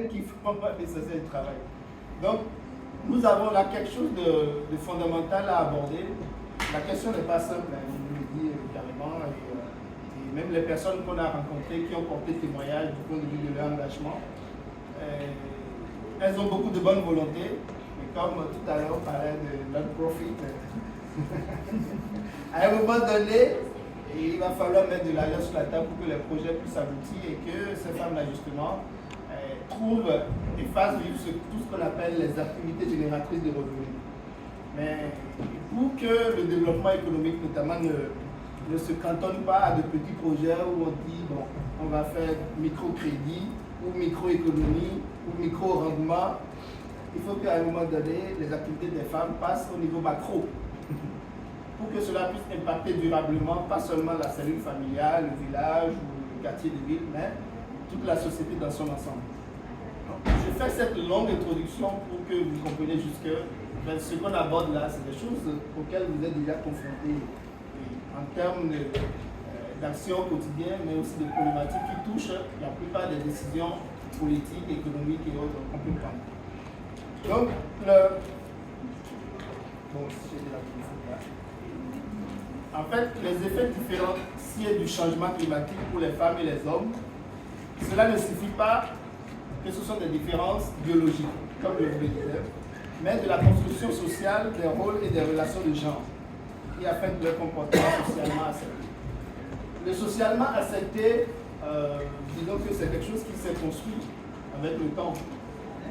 qui font l'essentiel du travail. Donc, nous avons là quelque chose de fondamental à aborder. La question n'est pas simple, hein, je vous le dis carrément. Et même les personnes qu'on a rencontrées qui ont porté témoignage du point de vue de leur engagement, elles ont beaucoup de bonne volonté. Mais comme tout à l'heure on parlait de non-profit, à un moment donné, il va falloir mettre de l'argent sur la table pour que les projets puissent aboutir et que ces femmes-là, justement, trouvent et fassent vivre tout ce qu'on appelle les activités génératrices de revenus. Mais pour que le développement économique, notamment, ne se cantonne pas à de petits projets où on dit, bon, on va faire microcrédit ou microéconomie ou micro-rendement, il faut qu'à un moment donné, les activités des femmes passent au niveau macro. Pour que cela puisse impacter durablement, pas seulement la cellule familiale, le village ou le quartier de ville, mais toute la société dans son ensemble. Donc, je fais cette longue introduction pour que vous compreniez jusque ce qu'on aborde là, c'est des choses auxquelles vous êtes déjà confrontés en termes d'action quotidienne, mais aussi de problématiques qui touchent la plupart des décisions politiques, économiques et autres qu'on peut prendre. Donc, en fait, les effets différenciés du changement climatique pour les femmes et les hommes, cela ne signifie pas que ce sont des différences biologiques, comme je vous le disais, mais de la construction sociale des rôles et des relations de genre qui affectent leur comportement socialement accepté. Le socialement accepté, disons que c'est quelque chose qui s'est construit avec le temps.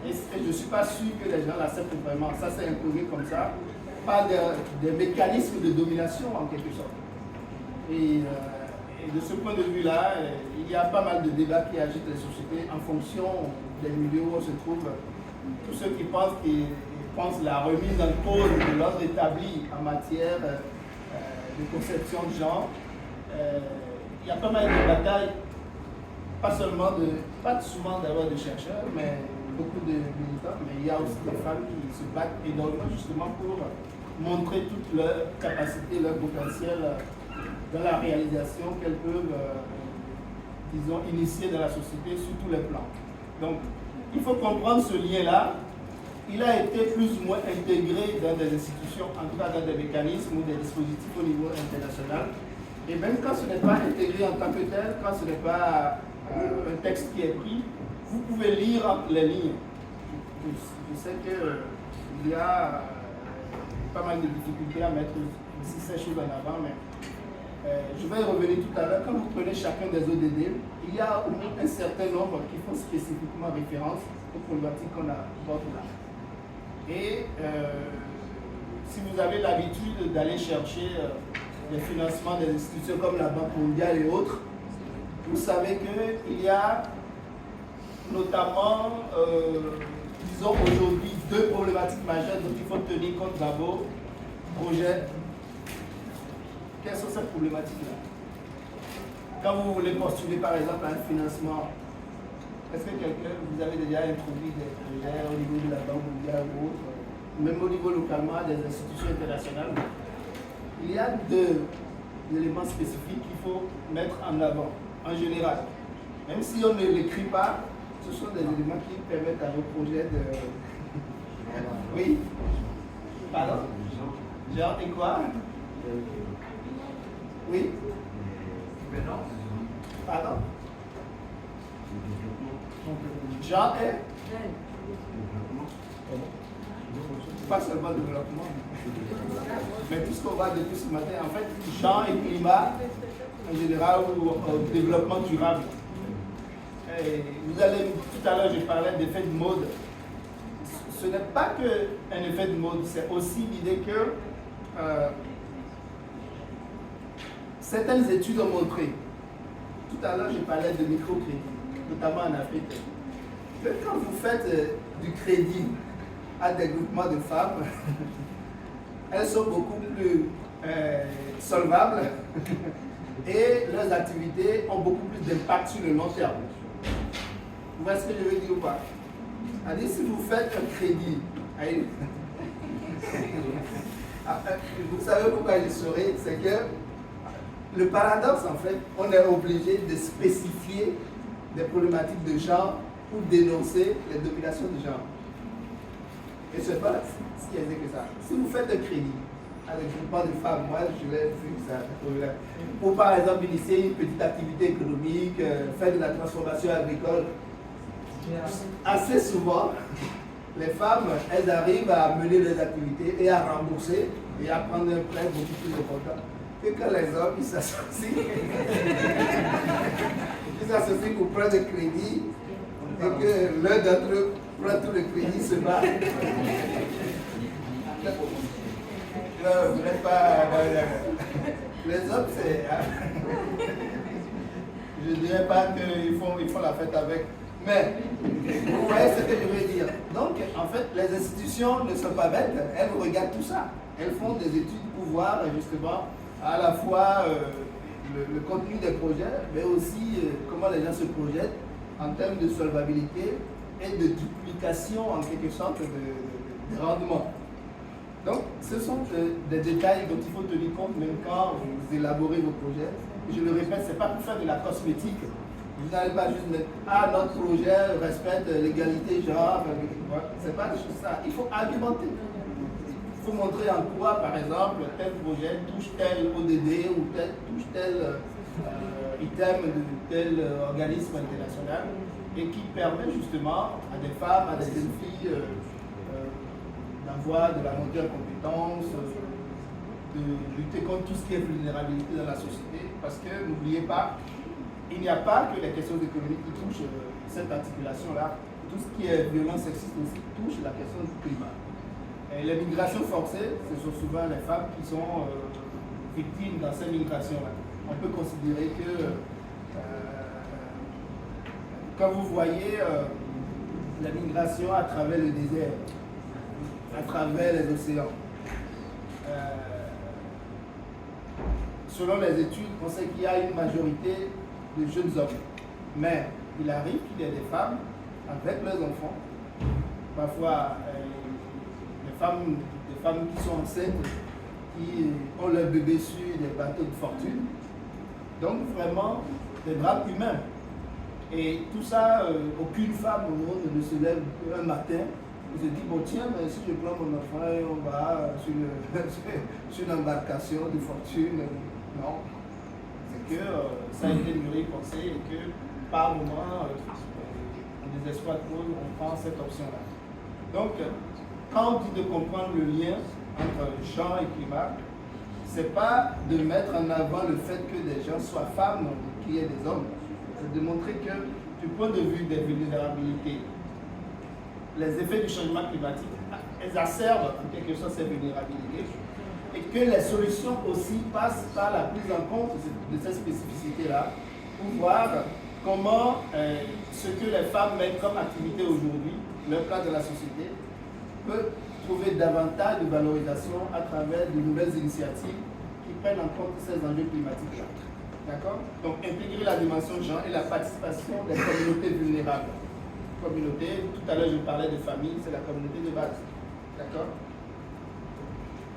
Et je ne suis pas sûr que les gens l'acceptent vraiment. Ça s'est imposé comme ça, par des mécanismes de domination en quelque sorte. Et de ce point de vue-là, il y a pas mal de débats qui agitent les sociétés en fonction des milieux où on se trouve. Tous ceux qui pensent la remise en cause de l'ordre établi en matière de conception de genre, il y a pas mal de batailles, pas souvent d'avoir des chercheurs, mais beaucoup de militants, mais il y a aussi des femmes qui se battent énormément justement pour montrer toute leur capacité, leur potentiel dans la réalisation qu'elles peuvent, disons, initier dans la société sur tous les plans. Donc, il faut comprendre ce lien-là. Il a été plus ou moins intégré dans des institutions, en tout cas dans des mécanismes ou des dispositifs au niveau international. Et même quand ce n'est pas intégré en tant que tel, quand ce n'est pas un texte qui est pris, vous pouvez lire entre les lignes. Je sais qu'il y a pas mal de difficultés à mettre aussi ces choses en avant, mais je vais y revenir tout à l'heure. Quand vous prenez chacun des ODD, il y a au moins un certain nombre qui font spécifiquement référence aux problématiques qu'on aborde là. Et si vous avez l'habitude d'aller chercher les financements des institutions comme la Banque mondiale et autres, vous savez qu'il y a notamment, disons aujourd'hui, deux problématiques majeures dont il faut tenir compte d'abord. Projet. Quelles sont ces problématiques-là? Quand vous voulez postuler par exemple à un financement, est-ce que vous avez déjà introduit des projets au niveau de la Banque mondiale ou autre, même au niveau localement des institutions internationales? Il y a deux éléments spécifiques qu'il faut mettre en avant, en général. Même si on ne l'écrit pas, ce sont des éléments qui permettent à vos projets de... Oui? Pardon? Genre et quoi? Oui? Pardon? Genre et? Pas seulement développement, mais tout ce qu'on voit depuis ce matin, en fait, genre et climat, en général, ou développement durable. Et vous allez, tout à l'heure, je parlais d'effet de mode. Ce n'est pas qu'un effet de mode, c'est aussi l'idée que certaines études ont montré, tout à l'heure, je parlais de microcrédit, notamment en Afrique, que quand vous faites du crédit à des groupements de femmes, elles sont beaucoup plus solvables et leurs activités ont beaucoup plus d'impact sur le long terme. Vous voyez ce que je veux dire ou pas? C'est-à-dire, si vous faites un crédit, vous savez pourquoi je souris, c'est que le paradoxe, en fait, on est obligé de spécifier des problématiques de genre pour dénoncer les dominations du genre. Et ce n'est pas si aisé que ça. Si vous faites un crédit à des groupements de femmes, moi je l'ai vu ça, pour par exemple initier une petite activité économique, faire de la transformation agricole, assez souvent, les femmes, elles arrivent à mener leurs activités et à rembourser et à prendre un prêt beaucoup plus important que quand les hommes ils s'associent. Ils s'associent pour prendre le crédit et que l'un d'entre eux prend tout le crédit, se bat. Non, vous n'êtes pas. Les hommes, c'est. Je ne dirais pas qu'ils font la fête avec. Mais, vous voyez ce que je veux dire. Donc, en fait, les institutions ne sont pas bêtes, elles regardent tout ça. Elles font des études pour voir justement à la fois le contenu des projets, mais aussi comment les gens se projettent en termes de solvabilité et de duplication en quelque sorte de rendement. Donc, ce sont des détails dont il faut tenir compte même quand vous élaborez vos projets. Je le répète, ce n'est pas pour faire de la cosmétique. Vous n'allez pas juste mettre notre projet respecte l'égalité genre. C'est pas juste ça. Il faut argumenter. Il faut montrer en quoi, par exemple, tel projet touche tel ODD ou touche tel item de tel organisme international et qui permet justement à des femmes, à des jeunes filles d'avoir de la montée en compétences, de lutter contre tout ce qui est vulnérabilité dans la société. Parce que n'oubliez pas, il n'y a pas que les questions économiques qui touchent cette articulation-là. Tout ce qui est violence sexiste aussi touche la question du climat. Et les migrations forcées, ce sont souvent les femmes qui sont victimes dans ces migrations-là. On peut considérer que quand vous voyez la migration à travers le désert, à travers les océans, selon les études, on sait qu'il y a une majorité de jeunes hommes. Mais il arrive qu'il y ait des femmes avec leurs enfants, parfois des femmes qui sont enceintes, qui ont leur bébé sur des bateaux de fortune. Donc vraiment des drames humains. Et tout ça, aucune femme au monde ne se lève un matin et se dit, bon tiens, mais si je prends mon enfant et on va sur une embarcation de fortune. Non. C'est que ça a été mûri, pensé et que par moment, au désespoir de cause, on prend cette option-là. Donc, quand on dit de comprendre le lien entre genre et climat, c'est pas de mettre en avant le fait que des gens soient femmes, qu'il y ait des hommes. C'est de montrer que, du point de vue des vulnérabilités, les effets du changement climatique exacerbent en quelque sorte ces vulnérabilités et que les solutions aussi passent par la prise en compte de ces spécificités-là pour voir comment ce que les femmes mettent comme activité aujourd'hui, leur place dans la société, peut trouver davantage de valorisation à travers de nouvelles initiatives qui prennent en compte ces enjeux climatiques-là. D'accord? Donc intégrer la dimension genre et la participation des communautés vulnérables. Communauté, tout à l'heure je parlais de famille, c'est la communauté de base. D'accord?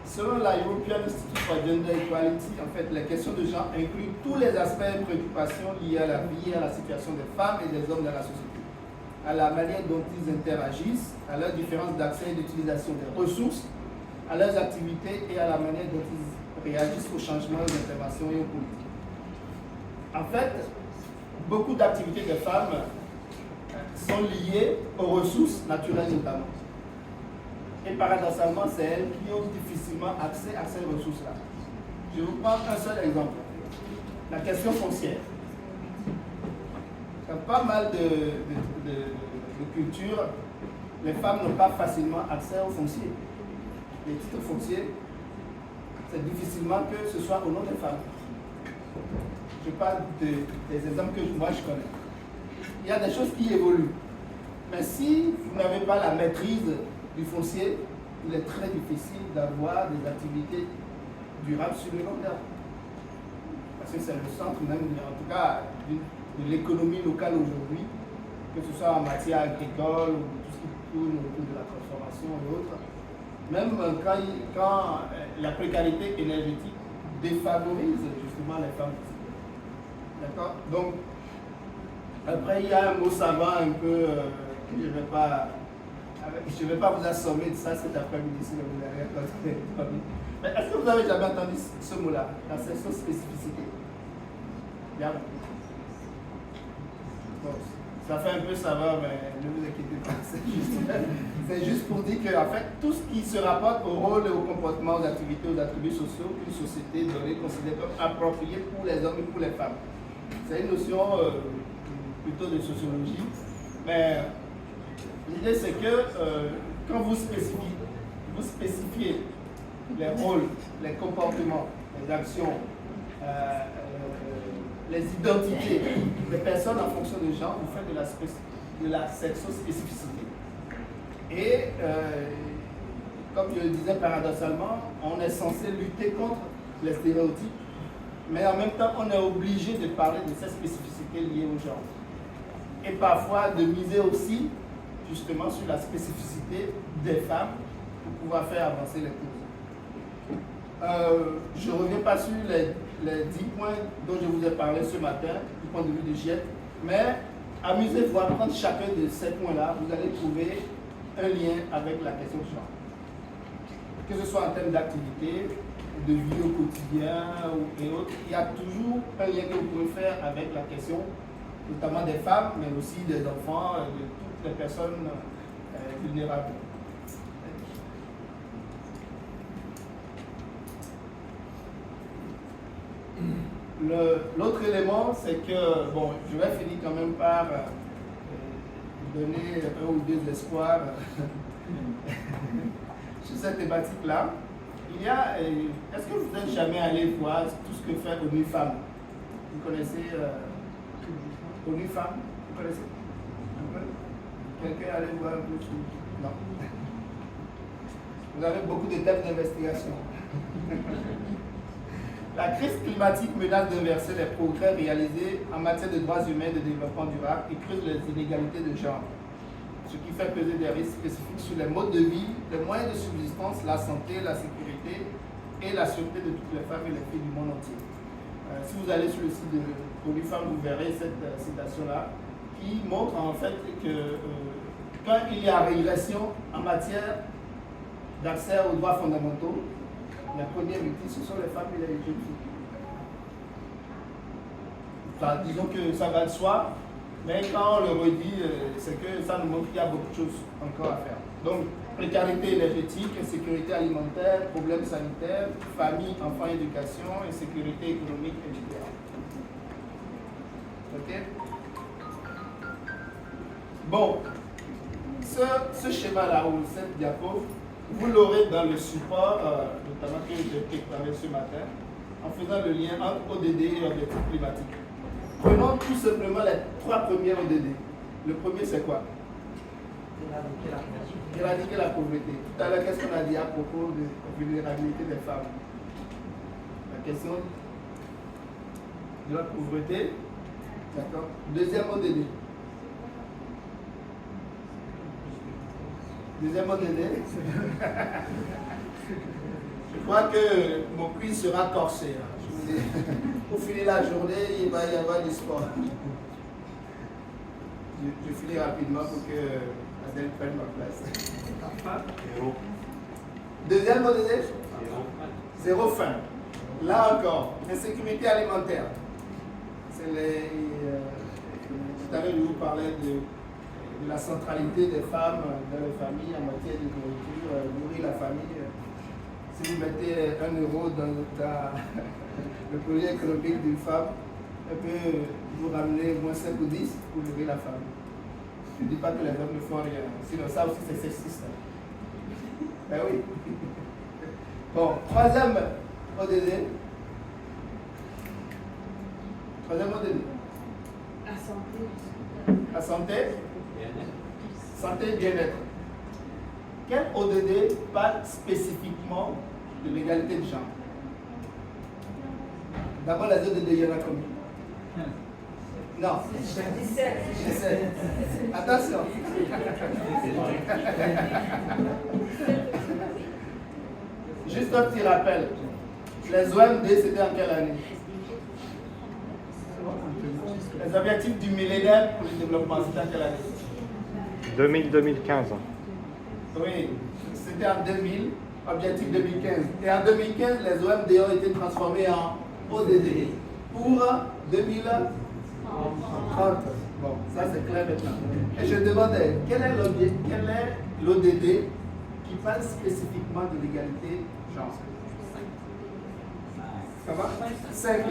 Selon la European Institute for Gender Equality, en fait, les questions de genre incluent tous les aspects et préoccupations liées à la vie, à la situation des femmes et des hommes dans la société, à la manière dont ils interagissent, à leurs différences d'accès et d'utilisation des ressources, à leurs activités et à la manière dont ils réagissent aux changements, aux interventions et aux politiques. En fait, beaucoup d'activités des femmes sont liées aux ressources naturelles notamment. Et paradoxalement, c'est elles qui ont difficilement accès à ces ressources-là. Je vous prends un seul exemple. La question foncière. Dans pas mal de cultures, les femmes n'ont pas facilement accès aux fonciers. Les titres fonciers, c'est difficilement que ce soit au nom des femmes. Je parle des exemples que moi je connais. Il y a des choses qui évoluent. Mais si vous n'avez pas la maîtrise du foncier, il est très difficile d'avoir des activités durables sur le long terme. Parce que c'est le centre même, en tout cas, de l'économie locale aujourd'hui, que ce soit en matière agricole ou tout ce qui tourne autour de la transformation et autres. Même quand la précarité énergétique défavorise justement les femmes. D'accord? Donc, Après, il y a un mot savant un peu que je ne vais pas vous assommer de ça cet après-midi si vous n'avez rien entendu. Mais est-ce que vous avez jamais entendu ce mot-là, la sexo-spécificité? Bien. Bon, ça fait un peu savant, mais ne vous inquiétez pas. C'est juste pour dire que en fait, tout ce qui se rapporte au rôle et au comportement, aux activités, aux attributs sociaux qu'une société donnée considère comme appropriés pour les hommes et pour les femmes. C'est une notion plutôt de sociologie. Mais l'idée c'est que quand vous spécifiez les rôles, les comportements, les actions, les identités des personnes en fonction du genre, vous faites de la sexo-spécificité. Et comme je le disais paradoxalement, on est censé lutter contre les stéréotypes, mais en même temps on est obligé de parler de ces spécificités liées au genre. Et parfois de miser aussi justement sur la spécificité des femmes pour pouvoir faire avancer les causes. Je ne reviens pas sur les 10 points dont je vous ai parlé ce matin, du point de vue de Giette, mais amusez-vous à prendre chacun de ces points-là, vous allez trouver un lien avec la question de genre. Que ce soit en termes d'activité, de vie au quotidien et autres, il y a toujours un lien que vous pouvez faire avec la question, notamment des femmes, mais aussi des enfants, de toutes les personnes vulnérables. L'autre élément, c'est que, bon, je vais finir quand même par donner un ou deux espoirs sur cette thématique-là. Il y a, est-ce que vous n'êtes jamais allé voir tout ce que fait ONU Femmes? Vous connaissez ONU Femmes? Vous connaissez? Quelqu'un est allé voir un peu sur... Non. Vous avez beaucoup de thèmes d'investigation. La crise climatique menace d'inverser les progrès réalisés en matière de droits humains et de développement durable et creuse les inégalités de genre, ce qui fait peser des risques spécifiques sur les modes de vie, les moyens de subsistance, la santé, la sécurité et la sûreté de toutes les femmes et les filles du monde entier. Si vous allez sur le site de ONU Femmes, vous verrez cette citation-là qui montre en fait que quand il y a régression en matière d'accès aux droits fondamentaux, la première victime, ce sont les femmes et les jeunes filles. Enfin, disons que ça va de soi, mais quand on le redit, c'est que ça nous montre qu'il y a beaucoup de choses encore à faire. Donc, précarité énergétique, insécurité alimentaire, problèmes sanitaires, famille, enfants, éducation, insécurité économique, etc. Ok? Bon, ce schéma-là, ou cette diapo, vous l'aurez dans le support, notamment que j'ai préparé ce matin, en faisant le lien entre ODD et objectif climatique. Prenons tout simplement les 3 premiers ODD. Le premier, c'est quoi? Éradiquer la pauvreté. Tout à l'heure, qu'est-ce qu'on a dit à propos de la vulnérabilité des femmes? La question de la pauvreté. D'accord. Deuxième ODD. Deuxième ODD. Je crois que mon cuir sera corsé. Je vous dis, pour finir la journée, il va y avoir du sport. Je finis rapidement pour que Adèle prenne ma place. Deuxième ODD. Zéro faim. Là encore, l'insécurité alimentaire. C'est les. Tout à l'heure, je vous parlais de la centralité des femmes dans les familles en matière de nourriture, nourrir la famille. Si vous mettez 1 euro dans le projet économique d'une femme, elle peut vous ramener moins 5 ou 10 pour nourrir la femme. Je ne dis pas que les hommes ne font rien, sinon ça aussi c'est sexiste. Ben oui. Bon, troisième ODD. Troisième ODD. La santé. La santé. Santé et bien-être. Quel ODD parle spécifiquement de l'égalité de genre? D'abord, les ODD, il y en a combien? Non. 17. Attention. Juste un petit rappel. Les OMD, c'était en quelle année? Les objectifs du millénaire pour le développement, c'était en quelle année? 2015. Oui, c'était en 2000, objectif 2015. Et en 2015, les OMD ont été transformés en ODD pour 2030. Bon, ça c'est clair maintenant. Et je demandais, quel est l'ODD qui parle spécifiquement de l'égalité genre? Ça va? 5.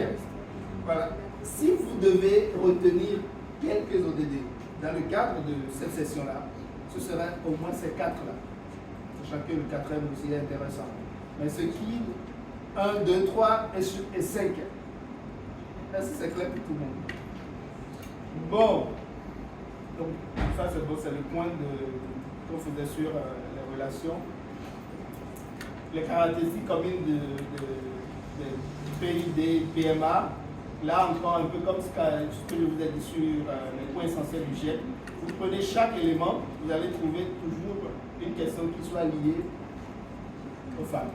Voilà. Si vous devez retenir quelques ODD dans le cadre de cette session-là, ce serait au moins ces 4-là. Sachant que le 4e aussi est intéressant. Mais ce qui, 1, 2, 3 et 5. Est-ce que c'est clair pour tout le monde? Bon. Donc, ça c'est bon, c'est le point qu'on faisait sur les relations. Les caractéristiques communes du PID, PMA. Là encore, un peu comme ce que je vous ai dit sur les points essentiels du GIEC. Vous prenez chaque élément, vous allez trouver toujours une question qui soit liée aux femmes.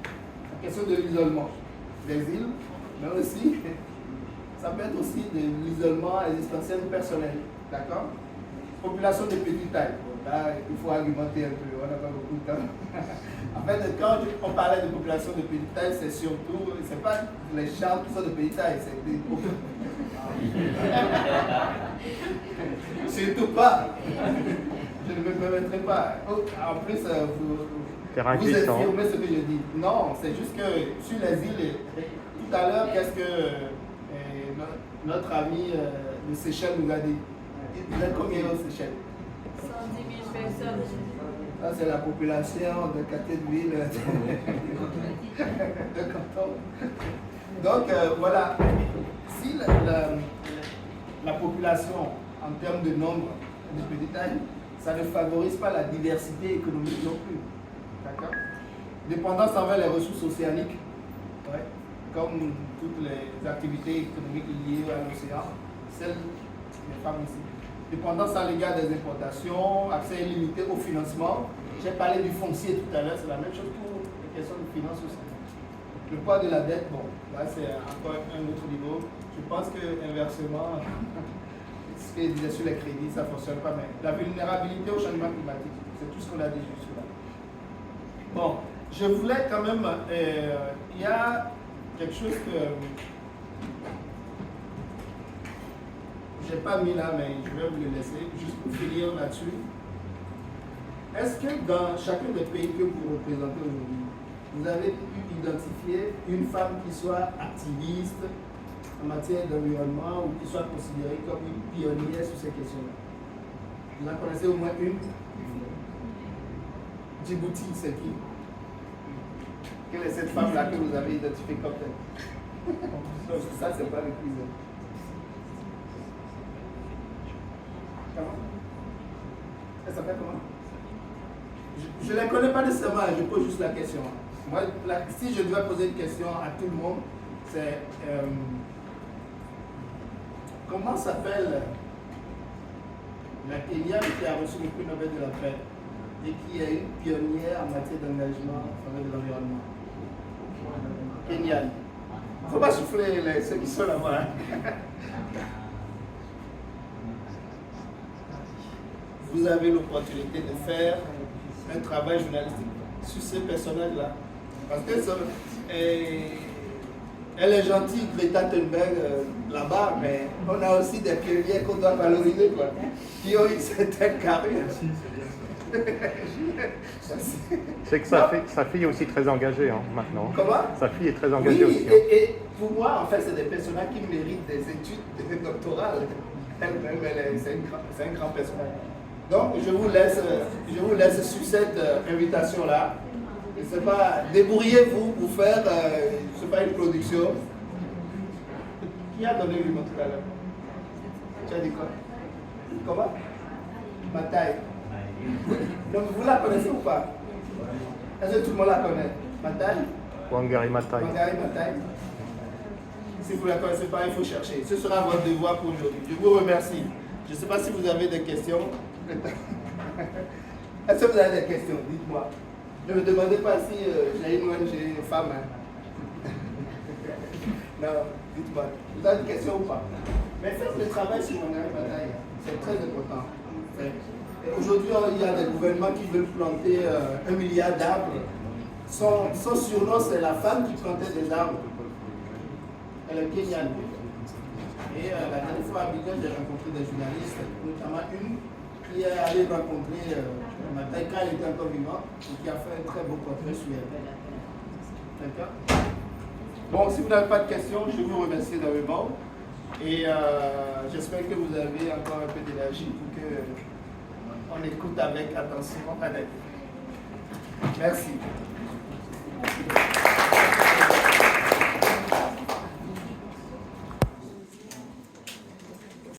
La question de l'isolement des îles, mais aussi, ça peut être aussi de l'isolement existentiel personnel. D'accord? Population de petite taille. Bon, là, il faut argumenter un peu, on n'a pas beaucoup de temps. En fait, quand on parlait de population de petite taille, c'est surtout, c'est pas les chars qui sont de petite taille, c'est des surtout pas. Je ne me permettrai pas. En plus, vous affirmez ce que je dis. Non, c'est juste que sur les îles, tout à l'heure, qu'est-ce que notre ami de Seychelles nous a dit? Il a combien aux Seychelles? 110 000 personnes. Ça, c'est la population de Catéville, de canton. Donc, voilà. Si la population, en termes de nombre de petite taille, ça ne favorise pas la diversité économique non plus. D'accord? Dépendance envers les ressources océaniques, ouais, comme toutes les activités économiques liées à l'océan, celles des femmes ici. Dépendance à l'égard des importations, accès illimité au financement. J'ai parlé du foncier tout à l'heure, c'est la même chose pour les questions de finances aussi. Le poids de la dette, bon, là c'est encore un autre niveau. Je pense que inversement, ce que je disais sur les crédits, ça ne fonctionne pas, mais la vulnérabilité au changement climatique, c'est tout ce qu'on a dit jusque là. Bon, je voulais quand même, il y a quelque chose que je n'ai pas mis là, mais je vais vous le laisser, juste pour finir là-dessus. Est-ce que dans chacun des pays que vous représentez aujourd'hui, vous avez pu identifier une femme qui soit activiste en matière d'environnement ou qui soit considérée comme une pionnière sur ces questions-là? Vous en connaissez au moins une? Djibouti, c'est qui? Quelle est cette femme-là que vous avez identifiée comme telle? Ça, c'est pas le quiz. Comment? Elle s'appelle comment? Je ne les connais pas nécessairement, je pose juste la question. Moi, si je dois poser une question à tout le monde, c'est comment s'appelle la Kenyane qui a reçu le prix Nobel de la paix et qui est une pionnière en matière d'engagement en faveur de l'environnement? Kenyane. Il ne faut pas souffler ceux qui sont là-bas. Vous avez l'opportunité de faire un travail journalistique sur ces personnages-là. Parce que elle est gentille, Greta Thunberg, là-bas, mais on a aussi des pionniers qu'on doit valoriser, quoi, qui ont une certaine carrière. C'est que sa fille est aussi très engagée maintenant. Comment? Sa fille est très engagée oui, aussi. Et pour moi, en fait, c'est des personnages qui méritent des études doctorales. Elle-même, c'est un grand personnage. Donc, je vous laisse sur cette invitation-là. Je ne sais pas, débrouillez-vous pour faire, je ne sais pas, une production. Qui a donné le mot tout à l'heure? Tu as dit quoi? Comment? Bataille. Donc, vous la connaissez ou pas? Est-ce que tout le monde la connaît? Bataille? Wangari Maathai. Wangari Maathai. Si vous ne la connaissez pas, il faut chercher. Ce sera votre devoir pour aujourd'hui. Je vous remercie. Je ne sais pas si vous avez des questions. Est-ce que vous avez des questions? Dites-moi. Ne me demandez pas si j'ai une ONG femme. Non, dites-moi. Vous avez des questions ou pas? Mais faites le travail sur Margaret Bataille. C'est très important. Aujourd'hui, il y a des gouvernements qui veulent planter 1 milliard d'arbres. Son surnom, c'est la femme qui plantait des arbres. Elle est kenyane. Et la dernière fois à Abidjan, j'ai rencontré des journalistes, notamment une qui est allée rencontrer Bataille quand elle était encore vivante et qui a fait un très beau portrait sur elle. D'accord? Bon, si vous n'avez pas de questions, je vous remercie énormément. Et j'espère que vous avez encore un peu d'énergie pour qu'on écoute avec attention Annette. Merci.